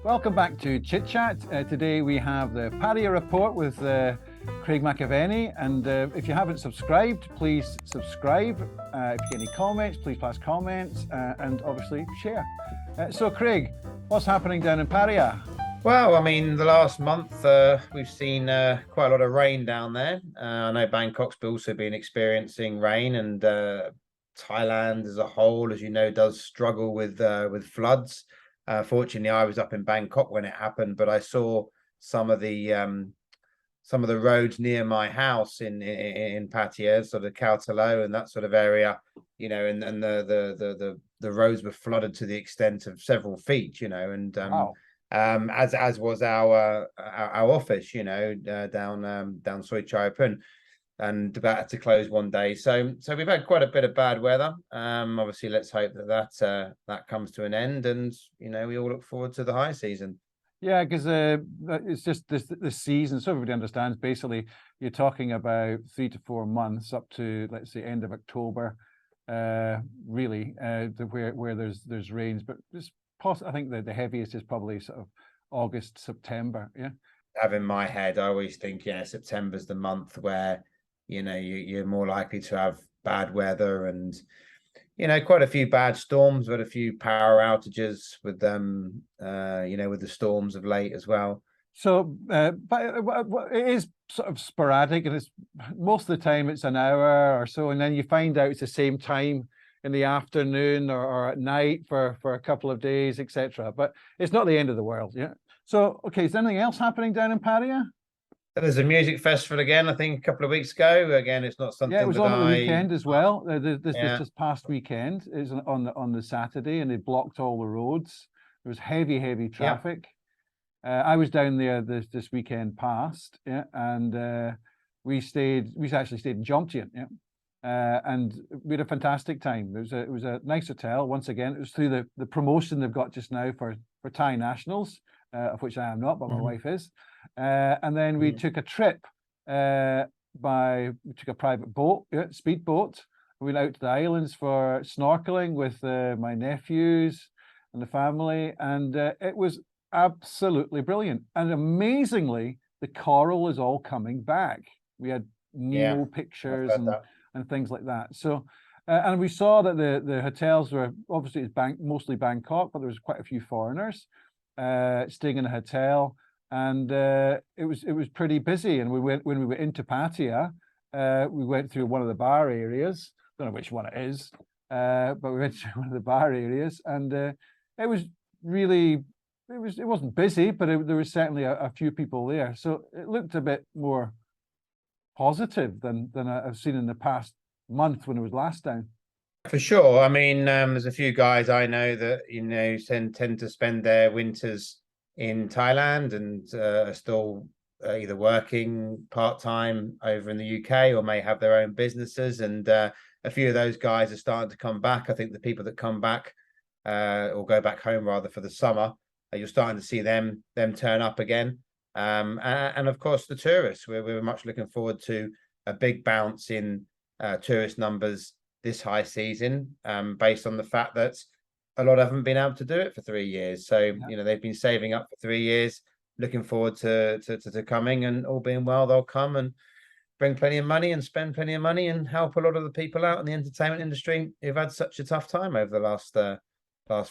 Welcome back to ChitChat. Today we have the Pattaya Report with Craig McAvenny, and if you haven't subscribed, please subscribe. If you get any comments, please pass comments, and obviously share. So Craig, what's happening down in Pattaya? Well, I mean, the last month we've seen quite a lot of rain down there. I know Bangkok's also been experiencing rain, and Thailand as a whole, as you know, does struggle with floods. Fortunately, I was up in Bangkok when it happened, but I saw some of the roads near my house in Pattaya, sort of Khao Talo and that sort of area, you know, and the roads were flooded to the extent of several feet, you know, and Wow. As was our office, you know, down Soi Chai Pun, and about to close one day. So we've had quite a bit of bad weather. Obviously, let's hope that comes to an end, and you know, we all look forward to the high season. Yeah, because it's just this season, so everybody understands. Basically, you're talking about 3 to 4 months up to, let's say, end of October, really, where there's rains. But I think the heaviest is probably sort of August, September. Yeah. Have in my head, I always think, yeah, September's the month where, you know, you're more likely to have bad weather and, you know, quite a few bad storms, but a few power outages with them, you know, with the storms of late as well. So, but it is sort of sporadic, and it's most of the time it's an hour or so, and then you find out it's the same time in the afternoon or at night for a couple of days, etc. But it's not the end of the world. Yeah. So, okay, is there anything else happening down in Pattaya? There's a music festival again, I think, a couple of weeks ago. Again, it's not something Yeah, it was that on at the weekend as well. This Yeah. just past weekend is on the Saturday, and they blocked all the roads. There was heavy traffic. I was down there this weekend past, yeah, and we actually stayed in Jomtien, yeah, and we had a fantastic time. It was a nice hotel. Once again, it was through the promotion they've got just now for Thai nationals, of which I am not, but my wife is. And then we took a trip we took a private boat, speedboat. We went out to the islands for snorkeling with my nephews and the family, and it was absolutely brilliant. And amazingly, the coral is all coming back. We had Nemo pictures and things like that. So, and we saw that the hotels were obviously mostly Bangkok, but there was quite a few foreigners staying in a hotel, and it was pretty busy. And when we went into Pattaya, we went through one of the bar areas. Don't know which one it is, but we went through one of the bar areas, and it was really. It wasn't busy, but there was certainly a few people there. So it looked a bit more positive than I've seen in the past month when it was last down. For sure. I mean, there's a few guys I know that, you know, tend to spend their winters in Thailand and are still either working part-time over in the UK or may have their own businesses. And a few of those guys are starting to come back. I think the people that come back or go back home rather for the summer, you're starting to see them turn up again. And of course, the tourists. We're much looking forward to a big bounce in tourist numbers this high season, based on the fact that a lot haven't been able to do it for 3 years. So, you know, they've been saving up for 3 years, looking forward to coming, and all being well, they'll come and bring plenty of money and spend plenty of money and help a lot of the people out in the entertainment industry who've had such a tough time over the last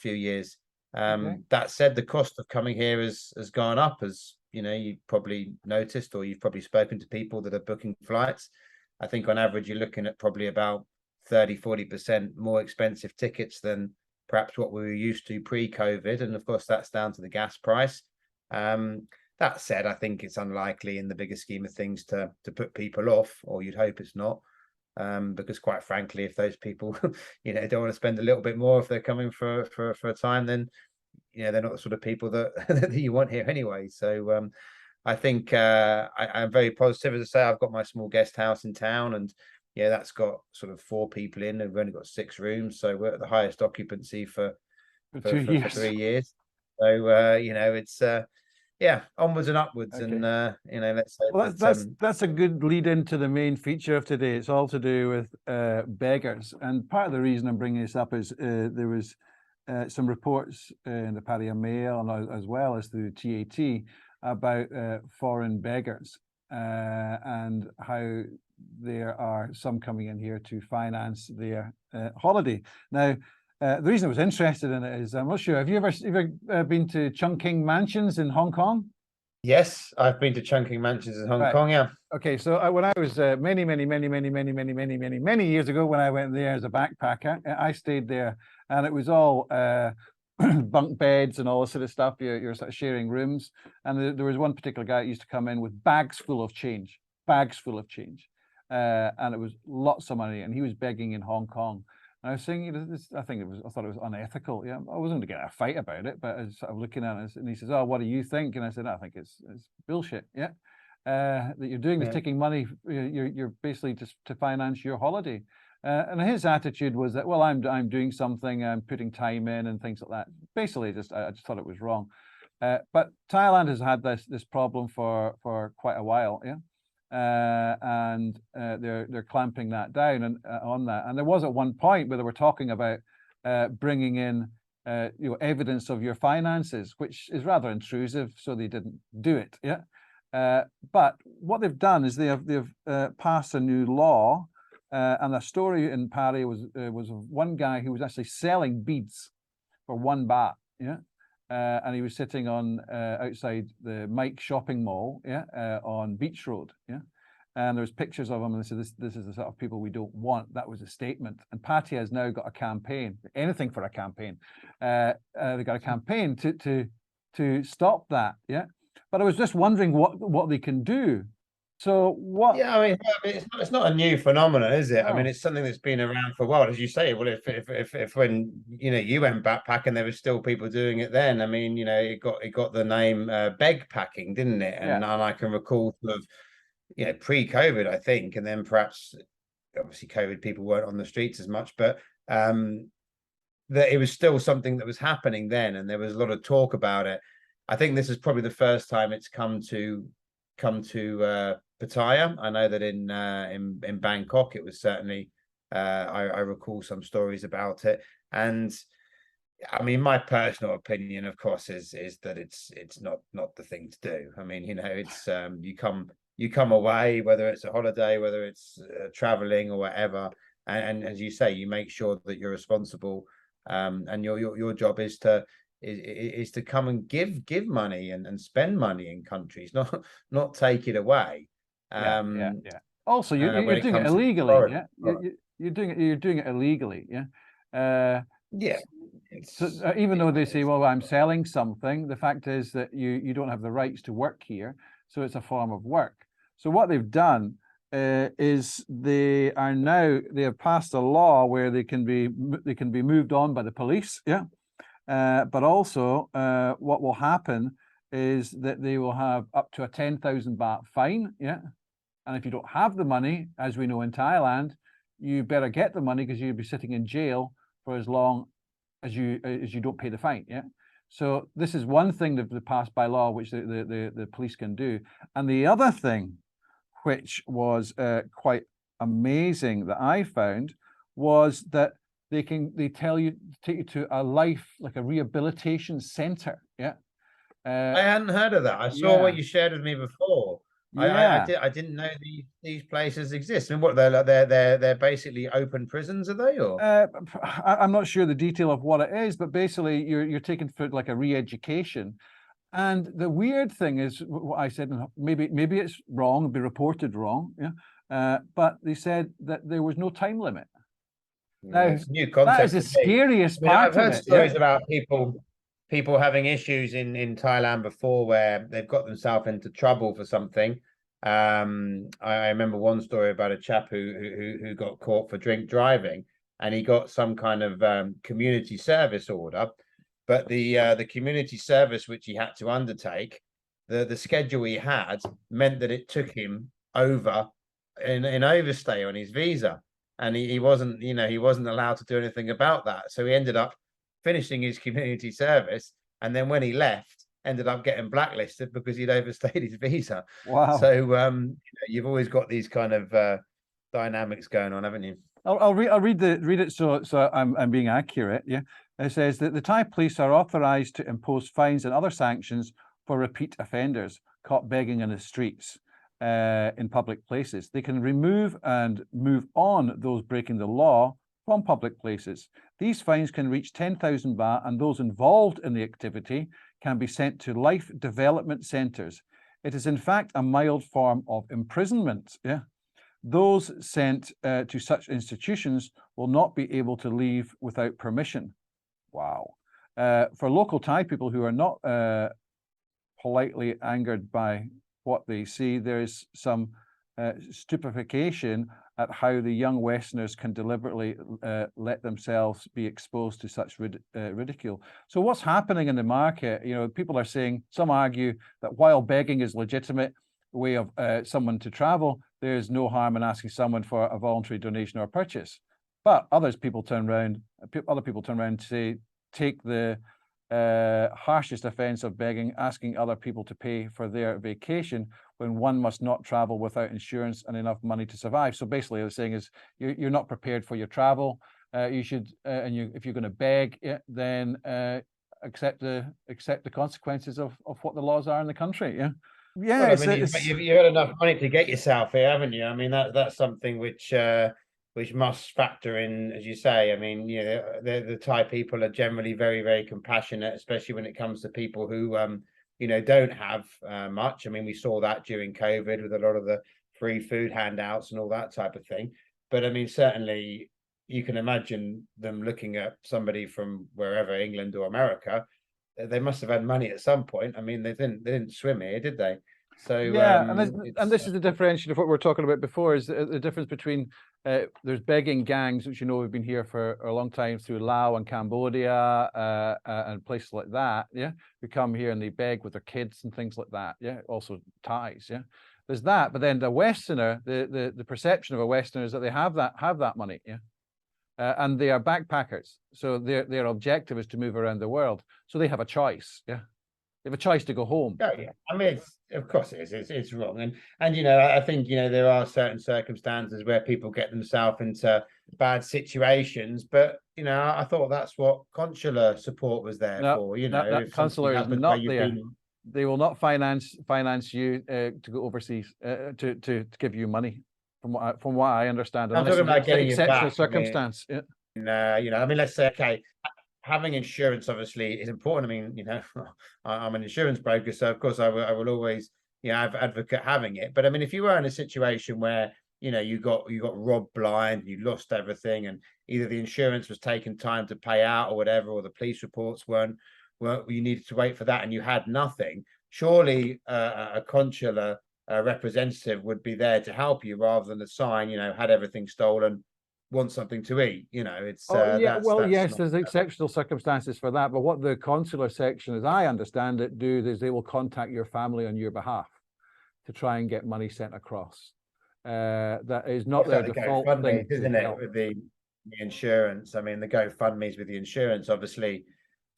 few years. That said, the cost of coming here has gone up, as you know, you probably noticed, or you've probably spoken to people that are booking flights. I think on average you're looking at probably about 30-40% more expensive tickets than perhaps what we were used to pre-COVID, and of course that's down to the gas price. That said, I think it's unlikely in the bigger scheme of things to put people off, or you'd hope it's not. Because quite frankly, if those people, you know, don't want to spend a little bit more if they're coming for a time, then, you know, they're not the sort of people that, that you want here anyway. So I think I'm very positive. As I say, I've got my small guest house in town, and yeah, that's got sort of 4 people in, and we've only got 6 rooms. So we're at the highest occupancy for 2 years. 3 years. So, you know, it's yeah, onwards and upwards. Okay. And you know, let's say well, that's a good lead into the main feature of today. It's all to do with beggars, and part of the reason I'm bringing this up is there was some reports in the Pattaya Mail and as well as the TAT about foreign beggars and how there are some coming in here to finance their holiday. Now, the reason I was interested in it is I'm not sure. Have you ever been to Chungking Mansions in Hong Kong? Yes, I've been to Chungking Mansions in Hong Right. Kong. Yeah. Okay, so when I was many years ago, when I went there as a backpacker, I stayed there, and it was all bunk beds and all this sort of stuff. You're sort of sharing rooms, and there was one particular guy that used to come in with bags full of change, and it was lots of money, and he was begging in Hong Kong. And I was saying, I thought it was unethical. Yeah, I wasn't going to get in a fight about it, but I was sort of looking at it, and he says, "Oh, what do you think?" And I said, "I think it's bullshit. Yeah, that you're doing this, taking money. You're basically just to finance your holiday." And his attitude was that, well, I'm doing something, I'm putting time in and things like that. Basically, I just thought it was wrong. But Thailand has had this problem for quite a while. Yeah. And they're clamping that down and on that. And there was at one point where they were talking about bringing in evidence of your finances, which is rather intrusive, so they didn't do it. Yeah. But what they've done is they've passed a new law, and the story in Pattaya was of one guy who was actually selling beads for 1 baht. Yeah. And he was sitting on outside the Mike shopping mall, yeah, on Beach Road, yeah. And there was pictures of him, and they said, this is the sort of people we don't want. That was a statement. And Pattaya has now got a campaign, anything for a campaign. They got a campaign to stop that, yeah. But I was just wondering what they can do. So what? Yeah, I mean, it's not a new phenomenon, is it? No. I mean, it's something that's been around for a while, as you say. Well, if when you went backpacking, there was still people doing it then. I mean, it got the name beg packing, didn't it? And I can recall sort of pre-COVID, I think, and then perhaps obviously COVID, people weren't on the streets as much, but that it was still something that was happening then, and there was a lot of talk about it. I think this is probably the first time it's come to Pattaya. I know that in Bangkok it was certainly I recall some stories about it. And I mean, my personal opinion, of course, is that it's not the thing to do. I mean, it's you come away, whether it's a holiday, whether it's traveling or whatever, and as you say, you make sure that you're responsible, and your job is to come and give money and spend money in countries, not take it away. Yeah. Also, you're doing it illegally. Yeah, you're doing it illegally. Yeah. Yeah. So even though they say, well, I'm selling something, the fact is that you don't have the rights to work here, so it's a form of work. So what they've done is they have passed a law where they can be moved on by the police. Yeah. But also, what will happen is that they will have up to a 10,000 baht fine. Yeah. And if you don't have the money, as we know in Thailand, you better get the money because you'll be sitting in jail for as long as you don't pay the fine. Yeah. So this is one thing that they passed by law, which the police can do. And the other thing, which was quite amazing that I found, was that they take you to a a rehabilitation center. Yeah. I hadn't heard of that. I saw what you shared with me before. Yeah. I didn't know these places exist. I mean, what they're basically open prisons, are they? Or I'm not sure the detail of what it is, but basically you're taken for like a re-education. And the weird thing is what I said, and maybe it's wrong, be reported wrong. Yeah. But they said that there was no time limit. Now, it's a new concept. that is the scariest part I've heard of it. stories about people having issues in Thailand before where they've got themselves into trouble for something. I remember one story about a chap who got caught for drink driving, and he got some kind of community service order, but the community service which he had to undertake, the schedule he had meant that it took him over in overstay on his visa, and he wasn't allowed to do anything about that. So he ended up finishing his community service, and then when he left, ended up getting blacklisted because he'd overstayed his visa. Wow. So you've always got these kind of dynamics going on, haven't you? I'll read it so I'm being accurate. Yeah, it says that the Thai police are authorized to impose fines and other sanctions for repeat offenders caught begging in the streets in public places. They can remove and move on those breaking the law from public places. These fines can reach 10,000 baht, and those involved in the activity can be sent to life development centers. It is in fact a mild form of imprisonment. Yeah. Those sent to such institutions will not be able to leave without permission. Wow. For local Thai people who are not politely angered by what they see, there is some stupefaction at how the young Westerners can deliberately let themselves be exposed to such ridicule. So what's happening in the market? You know, people are saying, some argue that while begging is legitimate way of someone to travel, there's no harm in asking someone for a voluntary donation or purchase. But other people turn around to say, take the harshest offense of begging, asking other people to pay for their vacation when one must not travel without insurance and enough money to survive. So basically, they're saying is you're not prepared for your travel. You should, if you're going to beg, then accept the consequences of what the laws are in the country. Yeah. Yeah, Well, I mean, you've had enough money to get yourself here, haven't you? I mean, that's something which must factor in, as you say. I mean, you know, the Thai people are generally very, very compassionate, especially when it comes to people who, you know, don't have much. I mean, we saw that during COVID with a lot of the free food handouts and all that type of thing. But I mean, certainly you can imagine them looking at somebody from wherever, England or America. They must have had money at some point. I mean, they didn't swim here, did they? So yeah, and this is the differentiation of what we were talking about before, is the difference between there's begging gangs, which you know have been here for a long time through Laos and Cambodia and places like that. Yeah, who come here and they beg with their kids and things like that. Yeah, also Thais. Yeah, there's that. But then the Westerner, the perception of a Westerner is that they have that money. Yeah. And they are backpackers, so their objective is to move around the world. So they have a choice. Yeah, they have a choice to go home. Oh yeah, I mean, of course it is. It's wrong, and you know, I think, you know, there are certain circumstances where people get themselves into bad situations, but you know, I thought that's what consular support was there for. You know, that if consular is happens where not there. They will not finance you to go overseas to give you money. From what I understand, I'm talking about getting exceptional it back. circumstance. I mean, you know, I mean, let's say, okay, having insurance obviously is important. I mean, you know, I'm an insurance broker, so of course I will always, you know, advocate having it. But I mean, if you were in a situation where, you know, you got robbed blind, you lost everything, and either the insurance was taking time to pay out or whatever, or the police reports weren't you needed to wait for that, and you had nothing. Surely a consular representative would be there to help you, rather than a sign, you know, had everything stolen, want something to eat. You know, it's yeah, well, yes, not, there's exceptional circumstances for that, but what the consular section, as I understand it, do is they will contact your family on your behalf to try and get money sent across. That is not their default thing, isn't it, with the insurance? I mean, the GoFundMe's with the insurance obviously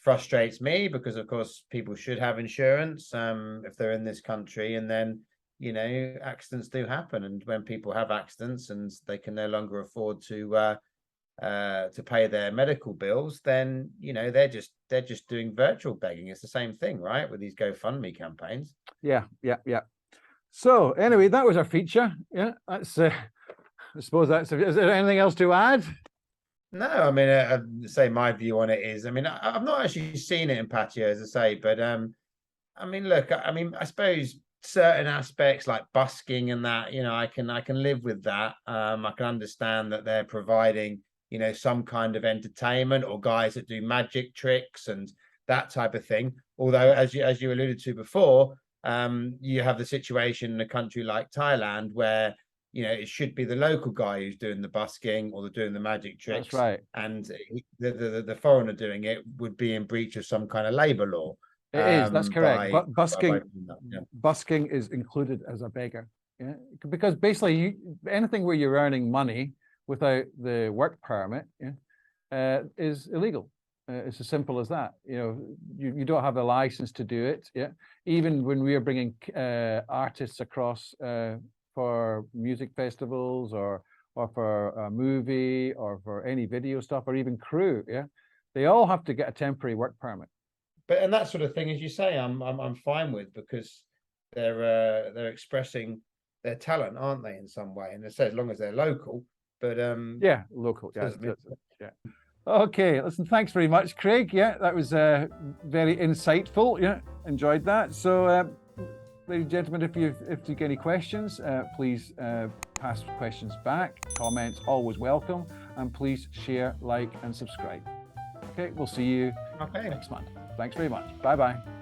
frustrates me, because of course people should have insurance if they're in this country, and then, you know, accidents do happen, and when people have accidents and they can no longer afford to pay their medical bills, then, you know, they're just doing virtual begging. It's the same thing, right, with these GoFundMe campaigns. Yeah. So anyway, that was our feature. Yeah, that's I suppose that's. Is there anything else to add? No, I mean, I'd say my view on it is, I mean, I've not actually seen it in Pattaya, as I say, but I mean, look, I mean, I suppose certain aspects like busking and that, you know, I can live with that. I can understand that they're providing, you know, some kind of entertainment, or guys that do magic tricks and that type of thing. Although, as you alluded to before, you have the situation in a country like Thailand where, you know, it should be the local guy who's doing the busking or doing the magic tricks. That's right. And the foreigner doing it would be in breach of some kind of labor law. It is. That's correct. But Yeah. busking is included as a beggar. Yeah, because basically, anything where you're earning money without the work permit, yeah, is illegal. It's as simple as that. You know, you don't have the license to do it. Yeah, even when we are bringing artists across for music festivals or or for a movie, or for any video stuff, or even crew, yeah, they all have to get a temporary work permit. But and that sort of thing, as you say, I'm fine with, because they're expressing their talent, aren't they, in some way? And they say as long as they're local, but Yeah, local. Yeah, doesn't mean- yeah. Okay, listen, thanks very much, Craig. Yeah, that was very insightful. Yeah, enjoyed that. So, ladies and gentlemen, if you get any questions, please pass questions back. Comments always welcome, and please share, like, and subscribe. Okay, we'll see you next month. Thanks very much. Bye bye.